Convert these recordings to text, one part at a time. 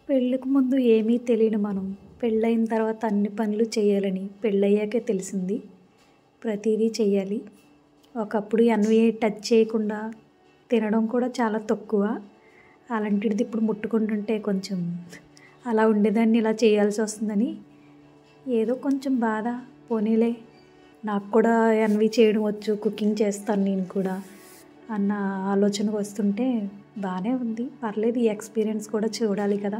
పెళ్ళికి ముందు ఏమీ తెలియని మనం పెళ్ళైన తర్వాత అన్ని పనులు చేయాలని పెళ్ళయ్యాకే తెలిసింది. ప్రతిదీ చెయ్యాలి. ఒకప్పుడు అన్వి టచ్ చేయకుండా తినడం కూడా చాలా తక్కువ. అలాంటిది ఇప్పుడు ముట్టుకుంటుంటే కొంచెం అలా ఉండేదాన్ని, ఇలా చేయాల్సి వస్తుందని ఏదో కొంచెం బాధ. పోనీలే, నాకు కూడా అన్వి చేయడం వచ్చు, కుకింగ్ చేస్తాను నేను కూడా అన్న ఆలోచనకు వస్తుంటే బాగానే ఉంది, పర్లేదు. ఈ ఎక్స్పీరియన్స్ కూడా చూడాలి కదా.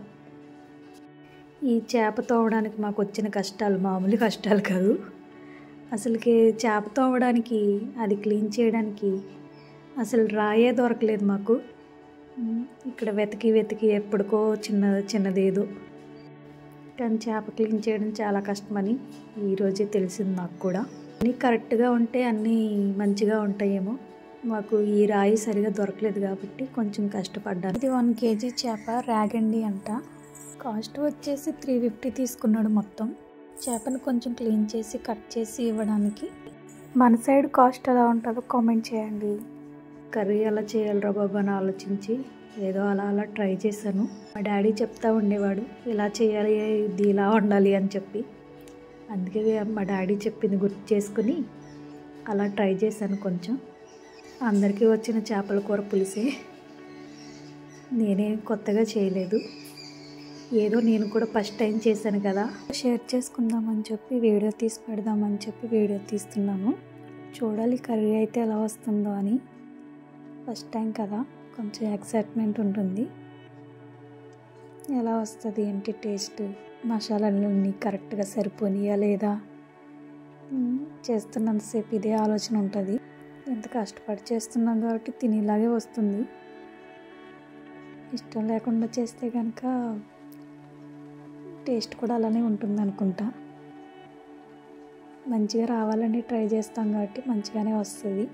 ఈ చేప తోమడానికి మాకు వచ్చిన కష్టాలు మామూలు కష్టాలు కాదు. అసలుకి చేప తోమడానికి, అది క్లీన్ చేయడానికి అసలు రాయే దొరకలేదు మాకు. ఇక్కడ వెతికి వెతికి ఎప్పటికో చిన్నదేదో. కానీ చేప క్లీన్ చేయడం చాలా కష్టమని ఈరోజే తెలిసింది నాకు కూడా. అన్నీ కరెక్ట్గా ఉంటే అన్నీ మంచిగా ఉంటాయేమో. మాకు ఈ రాయి సరిగా దొరకలేదు కాబట్టి కొంచెం కష్టపడ్డాను. ఇది 1 kg చేప రాగండి అంట. కాస్ట్ వచ్చేసి 350 తీసుకున్నాడు మొత్తం. చేపను కొంచెం క్లీన్ చేసి కట్ చేసి ఇవ్వడానికి. మన సైడ్ కాస్ట్ ఎలా ఉంటుందో కామెంట్ చేయండి. కర్రీ ఎలా చేయాలిరా బాబు అని ఆలోచించి ఏదో అలా ట్రై చేశాను. మా డాడీ చెప్తా ఉండేవాడు ఇలా చేయాలి, ఇది ఇలా ఉండాలి అని చెప్పి. అందుకే మా డాడీ చెప్పింది గుర్తు చేసుకుని అలా ట్రై చేశాను. కొంచెం అందరికీ వచ్చిన చేపల కూర పులిసే, నేనేం కొత్తగా చేయలేదు. ఏదో నేను కూడా ఫస్ట్ టైం చేశాను కదా, షేర్ చేసుకుందామని చెప్పి వీడియో తీసి పెడదామని చెప్పి వీడియో తీస్తున్నాను. చూడాలి కర్రీ అయితే ఎలా వస్తుందో అని. ఫస్ట్ టైం కదా, కొంచెం ఎక్సైట్మెంట్ ఉంటుంది. ఎలా వస్తుంది ఏంటి టేస్ట్, మసాలాలన్నీ కరెక్ట్గా సరిపోనియా లేదా, చేస్తున్నంతసేపు ఇదే ఆలోచన ఉంటుంది. ఎంత కష్టపడి చేస్తున్నాం కాబట్టి తినేలాగే వస్తుంది. ఇష్టం లేకుండా చేస్తే కనుక టేస్ట్ కూడా అలానే ఉంటుంది అనుకుంటా. మంచిగా రావాలని ట్రై చేస్తాం కాబట్టి మంచిగానే వస్తుంది.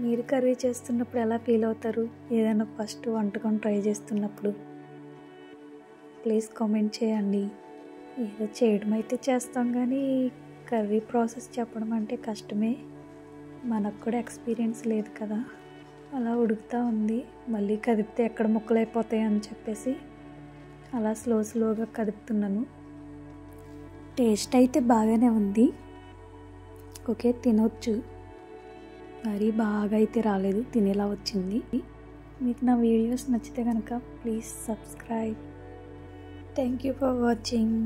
మీరు కర్రీ చేస్తున్నప్పుడు ఎలా ఫీల్ అవుతారు, ఏదైనా ఫస్ట్ వంటకం ట్రై చేస్తున్నప్పుడు? ప్లీజ్ కామెంట్ చేయండి. ఏదో చేయడం అయితే చేస్తాం కానీ కర్రీ ప్రాసెస్ చెప్పడం అంటే కష్టమే. మనకు కూడా ఎక్స్పీరియన్స్ లేదు కదా. అలా ఉడుకుతూ ఉంది, మళ్ళీ కదిపితే ఎక్కడ ముక్కలైపోతాయి అని చెప్పేసి అలా స్లోగా కదుపుతున్నాను. టేస్ట్ అయితే బాగానే ఉంది, ఓకే, తినొచ్చు. మరీ బాగా అయితే రాలేదు, తినేలా వచ్చింది. మీకు నా వీడియోస్ నచ్చితే కనుక please subscribe. Thank you for watching.